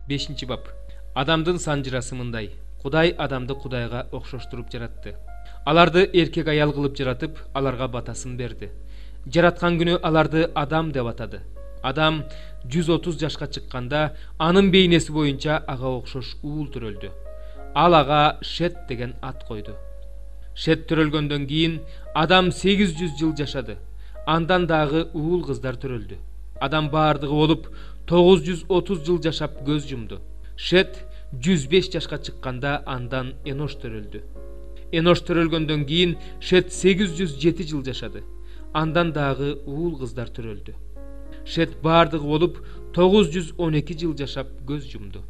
5. bab. Адамдын санжырасы мындай. Кудай адамды Кудайга окшоштуруп жаратты. Аларды эркек аял кылып жаратып, аларга батасын берди. Жараткан күнү аларды Адам деп атады. Адам 130 жашка чыкканда анын бейнеси боюнча ага окшош уул төрөлдү. Ал ага Шет деген ат койду. Шет төрөлгөндөн кийин Адам 800 жыл жашады. Андан дагы уул кыздар төрөлдү. Адам баардыгы болуп 930 жыл жашап көз жумду. Шет 105 жашка чыкканда андан Энош төрөлдү. Энош төрөлгөндөн кийин Шет 807 жыл жашады. Андан дагы уул кыздар төрөлдү. Шет баардыгы болуп 912 жыл жашап көз жумду.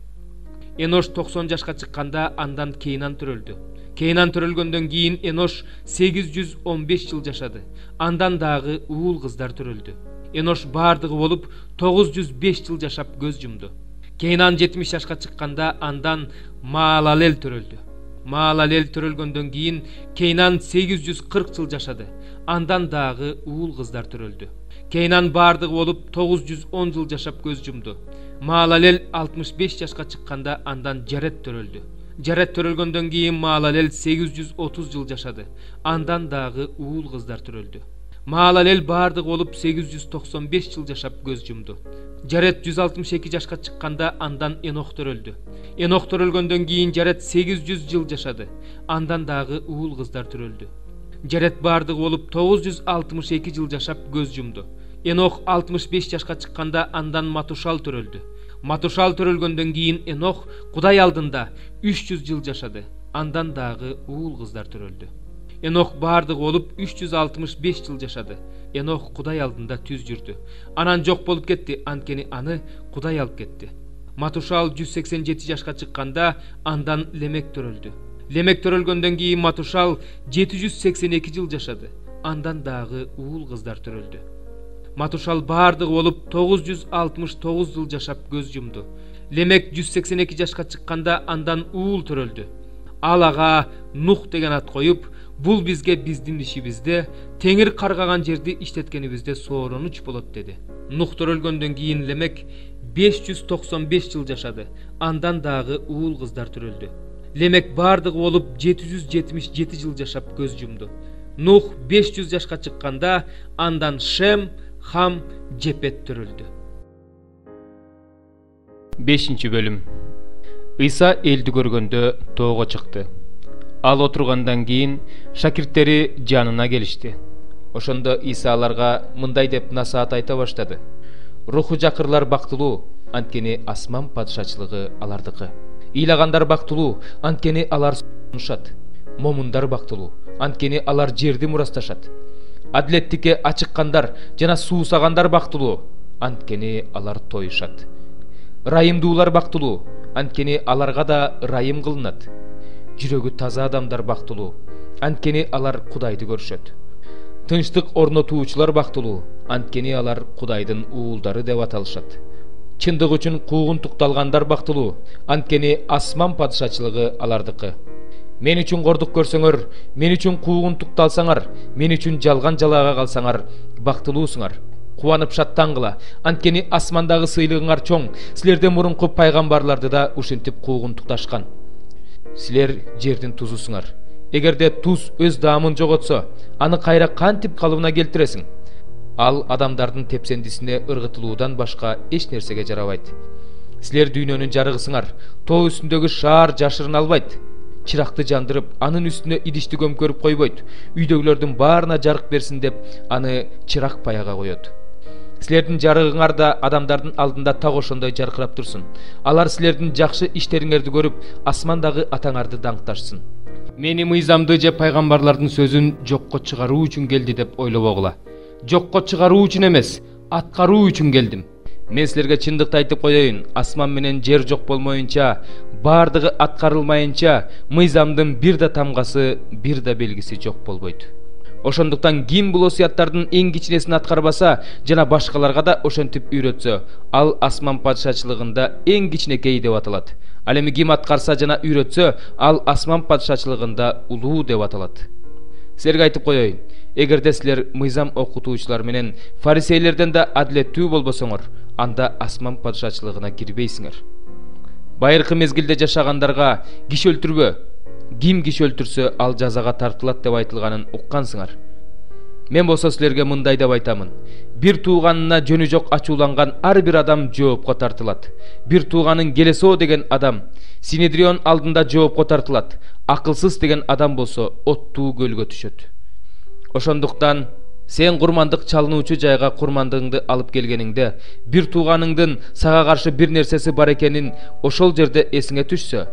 Энош 90 жашка чыкканда андан Кейнан төрөлдү. Кейнан төрөлгөндөн кийин Энош 815 жыл жашады. Андан дагы уул кыздар төрөлдү. Энош баардыгы болуп 905 жыл жашап көз жумду. Кейнан 70 жашка чыкканда андан Маалалел төрөлдү. Маалалел төрөлгөндөн кийин Кейнан 840 жыл жашады. Андан дагы уул кыздар төрөлдү. Кейнан баардыгы болуп 910 жыл жашап көз жумду. Маалалел 65 жашка чыкканда андан Жарет төрөлдү. Жарет төрөлгөндөн кийин Маалалел 830 жыл жашады. Андан дагы уул кыздар төрөлдү. Маалалел баардыгы болуп 895 жыл жашап көз жумду. Жарет 162 жашка чыкканда андан Энох төрөлдү. Энох төрөлгөндөн кийин Жарет 800 жыл жашады. Андан дагы уул кыздар төрөлдү. Жарет баардыгы болуп 962 жыл жашап көз жумду. Энох 65 жашка чыкканда андан Матушал төрөлдү. Матушал төрөлгөндөн кийин Энох Кудай алдында 300 жыл жашады. Андан дагы уул кыздар төрөлдү. Энох баардыгы болуп 365 жыл жашады. Энох Кудай алдында түз жүрдү. Анан жок болуп кетти, анткени аны Кудай алып кетти. Матушал 187 жашка чыкканда андан Лемек төрөлдү. Лемек төрөлгөндөн кийин Матушал 782 жыл жашады. Андан дагы уул кыздар төрөлдү. Матушал баардыгы болуп 969 жыл жашап көз жумду. Лемек 182 жашка чыкканда андан уул төрөлдү. Ал ага Нух деген ат коюп, бул бизге биздин ишибизде, теңир каргаган жерди иштеткенибизде сооронуч болот деди. Нух төрөлгөндөн кийин Лемек 595 жыл жашады. Андан дагы уул кыздар төрөлдү. Лемек баардыгы болуп 777 жыл жашап көз жумду. Нух 500 жашка чыкканда андан Шем, Хам, Жепет төрөлдү. 5. бөлүм. Ыйса элди көргөндө тоого чыкты. Ал отургандан кийин шакирттери жанына келишти. Ошондо Ыйса аларга мындай деп насаат айта баштады. Руху жакырлар бактылуу, анткени асман падышачылыгы алардыкы. Ыйлагандар бактылуу, анткени алар сунушат. Момундар бактылуу, анткени алар жерди мурасташат. Адилеттикке ачыккандар жана суусагандар бактылуу, анткени алар тоюшат. Райымдуулар бактылуу, анткени аларга да райым кылынат. Жүрөгү таза адамдар бактылуу, анткени алар Кудайды көрүшөт. Тынчтык орнотуучулар бактылуу, анткени алар Кудайдын уулдары деп аталышат. Чындык үчүн куугунтукталгандар бактылуу, анткени асман падышачылыгы алардыкы. Мен үчүн кордук көрсөңөр, мен үчүн куугунтукталсаңар, мен үчүн жалган жалаага калсаңар, бактылуусуңар. Кубанып шаттангыла, анткени асмандагы сыйлыгыңар чоң, силерден мурунку пайгамбарларды да ушинтип куугунтукташкан. Силер жердин тузусуңар. Эгерде туз өз даамын жоготсо, аны кайра кантип калыбына келтиресиң? Ал адамдардын тепсендисине ыргытылуудан башка эч нерсеге жарабайт. Силер дүйнөнүн жарыгысыңар. Тоо үстүндөгү шаар жашырына албайт. Чыракты жандырып, анын үстүнө идишти көмкөрүп койбойт. Үйдөгүлөрдүн баарына жарык берсин деп, аны чырак паяга коет. Силердин жарыгыңар да адамдардын алдында так ошондой жаркырап турсун. Алар силердин жакшы иштериңерди көрүп, асмандагы атаңарды даңкташсын. Мени мыйзамды же пайгамбарлардын сөзүн жокко чыгаруу үчүн келди деп ойлобогула. Жокко чыгаруу үчүн эмес, аткаруу үчүн келдим. Мен силерге чындыкты айтып коеюн, асман менен жер жок болмоюнча, баардыгы аткарылмайынча, мыйзамдын бир да тамгасы, бир да белгиси жок болбойт. Ошондуктан ким бул осуяттардын эң кичинесин аткарбаса, жана башкаларга да ошентип үйрөтсө, ал асман падышачылыгында эң кичинекей деп аталат. Ал эми ким аткарса жана үйрөтсө, ал асман падышачылыгында улуу деп аталат. Силерге айтып коеюн, эгерде силер мыйзам окутуучулар менен фарисейлерден да адилеттүү болбосоңор, анда асман падышачылыгына кирбейсиңер. Байыркы мезгилде жашагандарга киши өлтүрбө. Ким киши өлтүрсө, ал жазага тартылат деп айтылганын уккансыңар. Мен болсо силерге мындай деп айтамын. Бир тууганына жөнү жок ачууланган ар бир адам жоопко тартылат. Бир тууганын келесоо деген адам Синедрион алдында жоопко тартылат. Акылсыз деген адам болсо оттуу көлгө түшөт. Ошондуктан сен курмандык чалынуучу жайга курмандыгыңды алып келгениңде, бир тууганыңдын сага каршы бир нерсеси бар экенин ошол жерде эсиңе түшсө,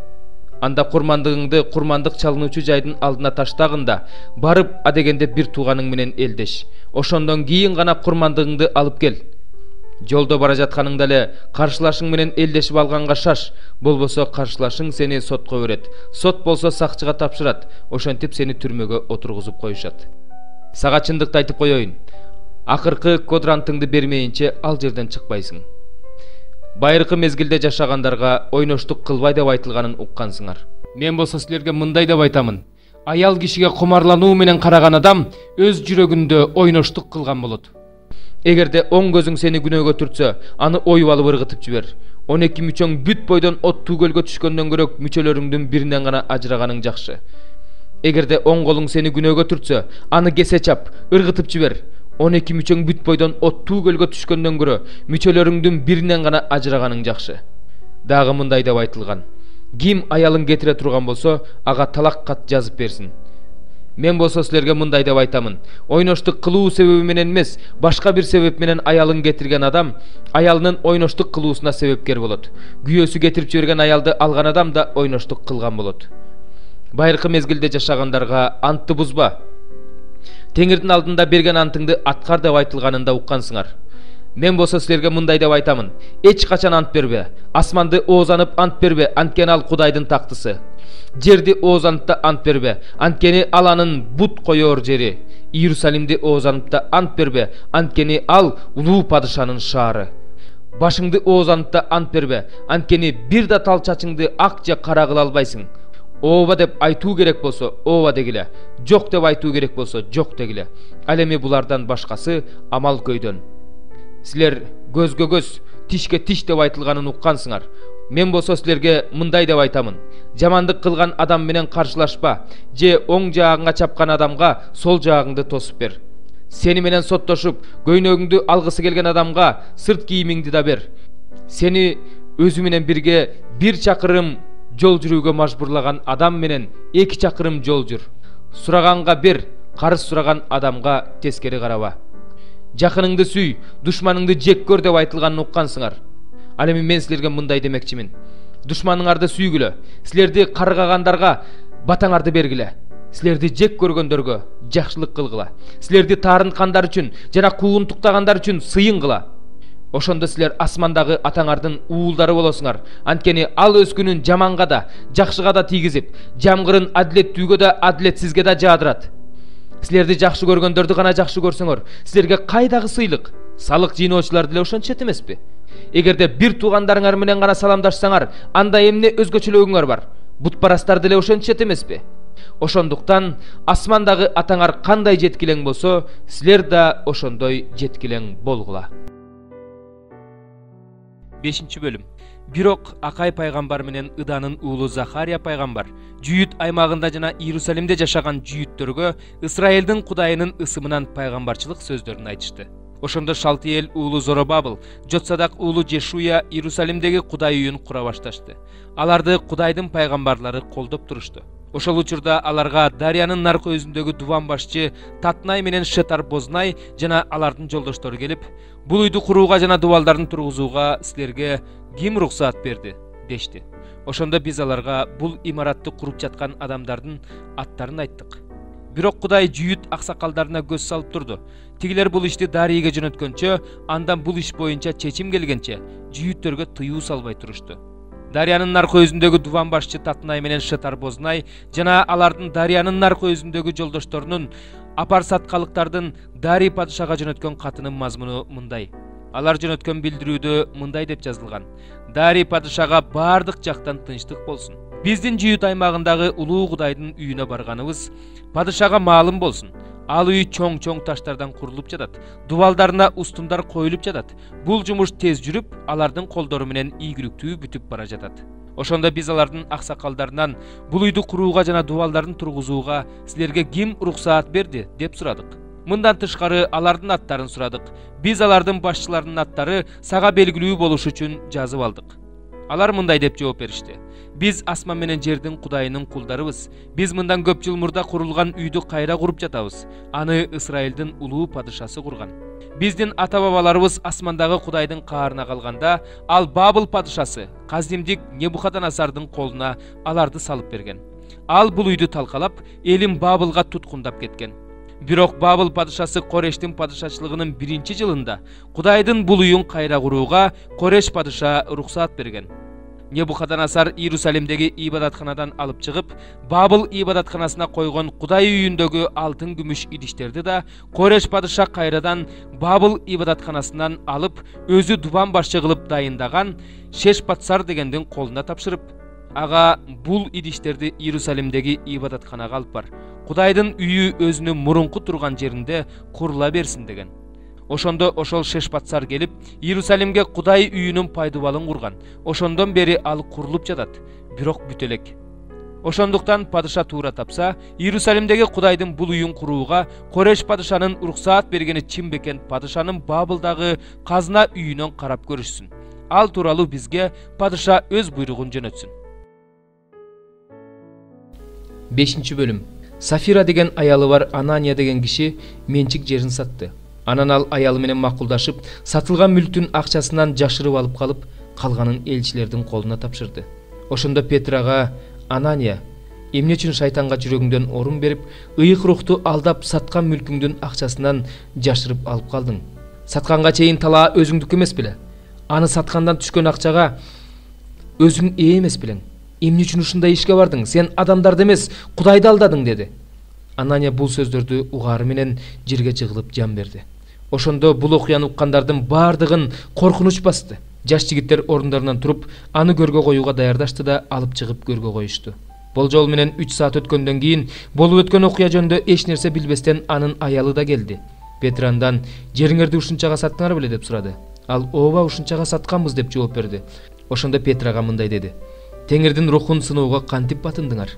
анда курмандыгыңды курмандык чалынуучу жайдын алдына таштагында, барып адегенде бир тууганың менен элдеш. Ошондон кийин гана курмандыгыңды алып кел. Жолдо бара жатканыңда эле каршылашың менен элдешип алганга шаш, болбосо каршылашың сени сотко берет. Сот болсо сакчыга тапшырат, ошентип сени түрмөгө отургузуп коюшат. Сага чындыкты айтып коеюн. Акыркы квадрантыңды бермейинче ал жерден чыкпайсың. Байыркы мезгилде жашагандарга ойноштук кылбай деп айтылганын уккансыңар. Мен болсо силерге мындай деп айтамын. Аял кишиге кумарлануу менен караган адам өз жүрөгүндө ойноштук кылган болот. Эгерде оң көзүң сени күнөөгө түртсө, аны оюп алып ыргытып жибер. 12 мүчөң бүт бойдон оттуу көлгө түшкөндөн көрөк мүчөлөрүңдүн биринен гана ажыраганың жакшы. Эгерде оң колуң сени күнөөгө түртсө, аны кесе чап, ыргытып жибер. 12 мүчөң бүт бойдон оттуу көлгө түшкөндөн көрө мүчөлөрүңдүн биринен гана ажыраганың жакшы. Дагы мындай деп айтылган. Ким аялын кетире турган болсо, ага талак кат жазып берсин. Мен болсо силерге мындай деп айтамын. Ойноштук кылуу себеби менен эмес, башка бир себеп менен аялын кетирген адам аялынын ойноштук кылуусуна себепкер болот. Күйөөсү кетирип жиберген аялды алган адам да ойноштук кылган болот. Байыркы мезгилде жашагандарга антты бузба. Теңирдин алдында берген антыңды аткар деп айтылганында уккансыңар. Мен болсо силерге мындай деп айтамын. Эч качан ант бербе. Асманды оозанып ант бербе, анткени ал Кудайдын тактысы. Жерди оозанып да ант бербе, анткени ал анын бут коёр жери. Иерусалимди оозанып да ант бербе, анткени ал улуу падышанын шаары. Башыңды оозанып да ант бербе, анткени бир да тал чачыңды ак же кара кыла албайсың. Ооба деп айтуу керек болсо, ооба дегиле. Жок деп айтуу керек болсо, жок дегиле. Ал эми булардан башкасы амал көйдөн. Силер көзгө көз, тишке тиш деп айтылганын уккансыңар. Мен болсо силерге мындай деп айтамын. Жамандык кылган адам менен каршылашпа, же оң жаагыңа чапкан адамга сол жаагыңды тосуп бер. Сени менен соттошуп, көйнөгүңдү алгысы келген адамга сырт кийимиңди да бер. Сени өзү менен бирге бир чакырым жол жүрүүгө мажбурлаган адам менен 2 чакырым жол жүр. Сураганга бер, карыз сураган адамга тескери караба. Жакыныңды сүй, душманыңды жек көр деп айтылганын уккансыңар. Ал эми мен силерге мындай демекчимин. Душманыңарды сүйгүлө, силерди каргагандарга батаңарды бергиле. Силерди жек көргөндөргө жакшылык кылгыла. Силерди таарынткандар үчүн жана куугунтуктагандар үчүн сыйын кыла. Ошондо силер асмандагы атаңардын уулдары болосуңар. Анткени ал өз күнүн жаманга да, жакшыга да тийгизип, жамгырын адилеттүүгө да, адилетсизге да жаадырат. Силерди жакшы көргөндөрдү гана жакшы көрсөңөр, силерге кайдагы сыйлык? Салык жыйноочулар деле ошончо эмеспи? Эгерде бир туугандарыңар менен гана саламдашсаңар, анда эмне өзгөчөлөгүңөр бар? Бутпарастар деле ошончо эмеспи? Ошондуктан асмандагы атаңар кандай жеткилең болсо, силер да ошондой жеткилең болгула. 5-бөлүм. Бирок Акай пайгамбар менен Ыданын уулу Захария пайгамбар Жүйүт аймагында жана Иерусалимде жашаган жүйүттөргө Исраэлдин Кудайынын ысымынан пайгамбарчылык сөздөрүн айтышты. Ошондо Шалтиэл уулу Зоробабыл, Жотсадак уулу Жешуя Иерусалимдеги Кудай үйүн кура башташты. Аларды Кудайдын пайгамбарлары колдоп турушту. Ошол учурда аларга Дариянын наркы өзүндөгү дуван башчы Татнай менен Шетар Бознай жана алардын жолдоштору келип, бул үйдү курууга жана дубалдарын тургузууга силерге ким уруксаат берди дешти. Ошондо биз аларга бул имаратты куруп жаткан адамдардын аттарын айттык. Бирок Кудай жүйүт аксакалдарына көз салып турду. Тигилер бул ишти Дарийге жөнөткөнчө, андан бул иш боюнча чечим келгенче жүйүттөргө тыюу салбай турушту. Дариянын наркы өзүндөгү дуван башчы Татнай менен Шетар Бознай жана алардын Дариянын наркы өзүндөгү жолдошторунун апар саткалыктардын Дарий падышага жөнөткөн катынын мазмуну мындай. Алар жөнөткөн билдирүүдө мындай деп жазылган: Дарий падышага бардык жактан тынчтык болсун. Биздин Жүйүт аймагындагы улуу Кудайдын үйүнө барганыбыз падышага маалым болсун. Ал үй чоң-чоң таштардан курулуп жатат. Дубалдарына устундар коюлуп жатат. Бул жумуш тез жүрүп, алардын колдору менен ийгиликтүү бүтүп бара жатат. Ошондо биз алардын аксакалдарынан бул үйдү курууга жана дубалдарын тургузууга силерге ким уруксаат берди деп сурадык. Мындан тышкары алардын аттарын сурадык. Биз алардын башчыларынын аттары сага белгилүү болуш үчүн жазып алдык. Алар мындай деп жооп беришти: Биз асман менен жердин Кудайынын кулдарыбыз. Биз мындан көп жыл мурда курулган үйдү кайра куруп жатабыз. Аны Исраилдин улуу падышасы курган. Биздин ата-бабаларыбыз асмандагы Кудайдын каарына калганда, ал Бабыл падышасы Каздимдик Небухаднецардын колуна аларды салып берген. Ал бул үйдү талкалап, элин Бабылга туткундап кеткен. Бирок Бабыл падышасы Корештин падышачылыгынын 1-жылында Кудайдын бул үйүн кайра курууга Кореш падыша уруксаат берген. Небухаднецар Иерусалимдеги ибадатканадан алып чыгып, Бабыл ибадатканасына койгон Кудай үйүндөгү алтын күмүш идиштерди да Кореш падыша кайрадан Бабыл ибадатканасынан алып, өзү дубан башчы кылып дайындаган Шешпатсар дегендин колуна тапшырып, ага бул идиштерди Иерусалимдеги ибадатканага алып бар. Кудайдын үйү өзүнүн мурунку турган жеринде курула берсин деген. Ошондо ошол Шешпатсар келип, Иерусалимге Кудай үйүнүн пайдубалын курган. Ошондон бери ал курулуп жатат, бирок бүт элек. Ошондуктан падыша туура тапса, Иерусалимдеги Кудайдын бул үйүн курууга Кореш падышанын уруксаат бергени чын бекен падышанын Бабылдагы казына үйүнөн карап көрүшсүн. Ал тууралуу бизге падыша өз буйругун жөнөтсүн. 5-бөлүм. Сафира деген аялы бар Анания деген киши менчик жерин сатты. Анан ал аялы менен макулдашып, сатылган мүлктүн акчасынан жашырып алып калып, калганын элчилердин колуна тапшырды. Ошондо Петрага: Анания, эмне үчүн шайтанга жүрөгүңдөн орун берип, ыйык рухту алдап саткан мүлкүңдүн акчасынан жашырып алып калдың? Сатканга чейин талаа өзүңдүк эмес беле? Аны саткандан түшкөн акчага өзүң ээ эмес белең? Эмне үчүн ушундай ишке бардың? Сен адамдарды эмес, Кудайды алдадың, деди. Анания бул сөздөрдү угаары менен жерге жыгылып жан берди. Ошондо бул окуяны уккандардын бардыгын коркунуч басты. Жаш жигиттер орундарынан туруп, аны көргө коюуга даярдашты да алып чыгып көргө коюшту. Болжол менен 3 саат өткөндөн кийин болуп өткөн окуя жөнүндө эч нерсе билбестен анын аялы да келди. Петрандан: "Жериңерди ушунчага саттыңар беле?" деп сурады. Ал: "Ооба, ушунчага сатканбыз" деп жооп берди. Ошондо Петрага мындай деди: "Теңирдин рухун сынууга кантип батындыңар?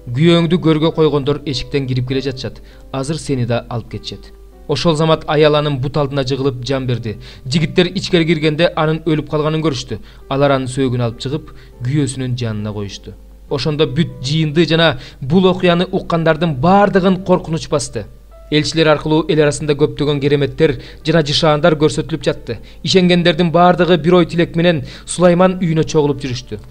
Күйөөңдү көргө койгондор эшиктен кирип келе жатышат. Азыр сени да алып кетишет." Ошол замат аяланын бут алдына жыгылып жан берди. Жигиттер ичкери киргенде анын өлүп калганын көрүштү. Алар анын сөөгүн алып чыгып, күйөөсүнүн жанына коюшту. Ошондо бүт жыйынды жана бул окуяны уккандардын бардыгын коркунуч басты. Элчилер аркылуу эл арасында көптөгөн кереметтер жана жышаандар көрсөтүлүп жатты. Ишенгендердин бардыгы бир ой тилек менен Сулайман үйүнө чогулуп жүрүштү.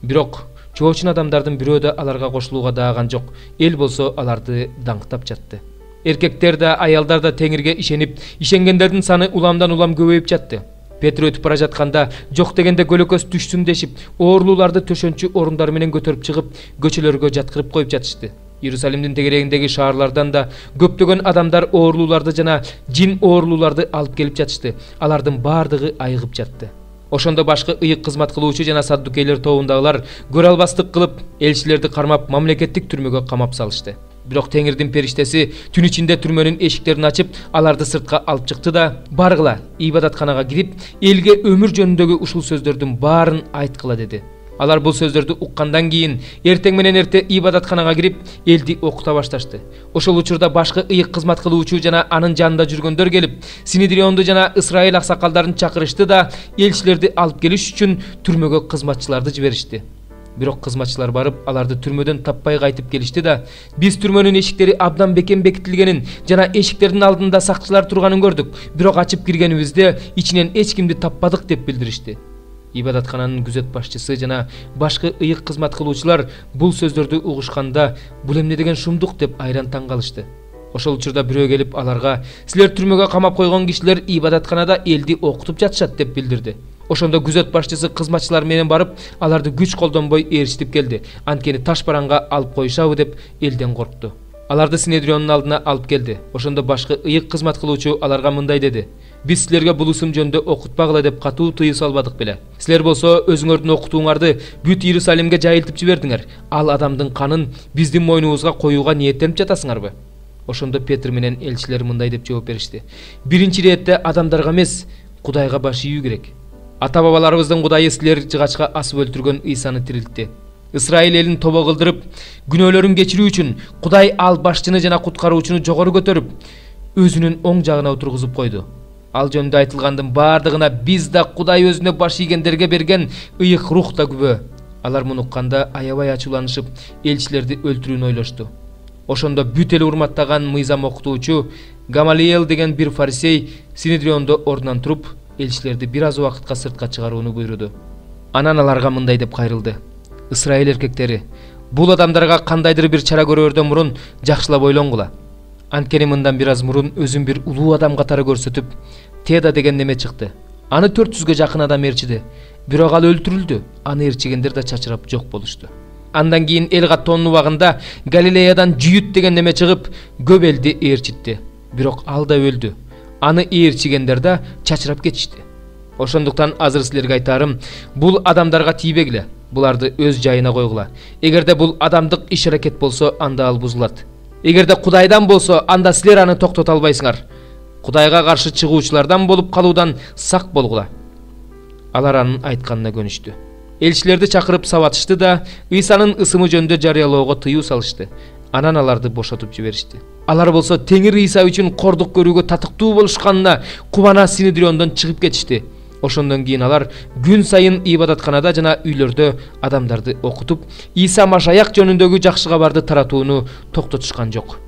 Бирок чоочун адамдардын бирөө да аларга кошулууга дааган жок. Эл болсо аларды даңктап жатты. Эркектер да аялдар да Теңирге ишенип, ишенгендердин саны уламдан улам көбөйүп жатты. Петр өтүп бара жатканда жок дегенде көлөкөс түшсүн дешип, оорлууларды төшөнчү орундар менен көтөрүп чыгып, көчөлөргө жаткырып коюп жатышты. Иерусалимдин тегерегиндеги шаарлардан да көптөгөн адамдар оорлууларды жана жин оорлууларды алып келип жатышты. Алардын бардыгы айыгып жатты. Ошондо башкы ыйык кызмат кылуучу жана саддукейлер тобундагылар көрө албастык кылып, элчилерди кармап, мамлекеттик түрмөгө камап салышты. Бирок Теңирдин периштеси түн ичинде түрмөнүн эшиктерин ачып, аларды сыртка алып чыкты да: "Баргыла, ибадатканага кирип, элге өмүр жөнүндөгү ушул сөздөрдүн баарын айткыла" деди. Алар бул сөздөрдү уккандан кийин эртең менен эрте ибадатканага кирип, элди окута башташты. Ошол учурда башкы ыйык кызмат кылуучу жана анын жанында жүргөндөр келип, Синедрионду жана Исраил аксакалдарын чакырышты да элчилерди алып келиш үчүн түрмөгө кызматчыларды жиберишти. Бирок кызматчылар барып, аларды түрмөдөн таппай кайтып келишти да: "Биз түрмөнүн эшиктери абдан бекем бекитилгенин жана эшиктердин алдында сакчылар турганын көрдүк. Бирок ачып киргенибизде ичинен эч кимди таппадык" деп билдиришти. Ибадаткананын күзөт башчысы жана башкы ыйык кызмат кылуучулар бул сөздөрдү угушканда, "Бул эмне деген шумдук" деп айран таң калышты. Ошол учурда бирөө келип аларга: "Силер түрмөгө камап койгон кишилер ибадатканада элди окутуп жатышат" деп билдирди. Ошондо күзөт башчысы кызматчылар менен барып, аларды күч колдонбой ээрчитип келди. Анткени таш бараңга алып коюшабы деп элден коркту. Аларды Синедриондун алдына алып келди. Ошондо башкы ыйык кызмат кылуучу аларга мындай деди: "Биз силерге бул ысым жөнүндө окутпагыла деп катуу тыюу салбадык беле? Силер болсо өзүңөрдүн окутууңарды бүт Иерусалимге жайылтып жибердиңер. Ал адамдын канын биздин мойнубузга коюуга ниеттенип жатасыңарбы?" Ошондо Петр менен элчилер мындай деп жооп беришти: "Биринчи иретте адамдарга эмес, Кудайга баш ийүү керек. Ата бабаларыбыздын Кудайы силер жыгачка асып өлтүргөн Ыйсаны тирилтти. Исраил элин тобо кылдырып, күнөөлөрүн кечирүү үчүн Кудай ал башчыны жана куткаруучуну жогору көтөрүп, өзүнүн оң жагына отургузуп койду. Ал жөнүндө айтылгандын бардыгына биз да Кудай өзүнө баш ийгендерге берген ыйык рух да күбө. Алар муну укканда аябай ачууланышып, элчилерди өлтүрүүнү ойлошту. Ошондо бүт эл урматтаган мыйзам окутуучу Гамалиел деген бир фарисей Синедриондо ордунан туруп, элчилерди бир аз убакытка сыртка чыгарууну буйруду. Анан аларга мындай деп кайрылды: Исраил эркектери, бул адамдарга кандайдыр бир чара көрөрдөн мурун жакшылап ойлонгула. Анткени мындан бир аз мурун өзүн бир улуу адам катары көрсөтүп, Теда деген неме чыкты. Аны 400гө жакын адам ээрчиди. Бирок ал өлтүрүлдү. Аны ээрчигендер да чачырап жок болушту. Андан кийин эл каттоонун убагында Галилеядан Жүйүт деген неме чыгып, көп элди ээрчитти. Бирок ал да өлдү. Аны ээрчигендер да чачырап кетишти. Ошондуктан азыр силерге айтарым, бул адамдарга тийбегиле. Буларды өз жайына койгула. Эгерде бул адамдык иш-аракет болсо, анда ал бузулат. Эгерде Кудайдан болсо, анда силер аны токтото албайсыңар. Кудайга каршы чыгуучулардан болуп калуудан сак болгула. Алар анын айтканына көнүштү. Элчилерди чакырып сабатышты да Ыйсанын ысымы жөнүндө жарыялоого тыюу салышты. Анан аларды бошотуп жиберишти. Алар болсо Теңир Ыйса үчүн кордук көрүүгө татыктуу болушканына кубана Синедриондон чыгып кетишти. Ошондон кийин алар күн сайын ибадатканада жана үйлөрдө адамдарды окутуп, Ыйса Машаяк жөнүндөгү жакшы кабарды таратууну токтотушкан жок.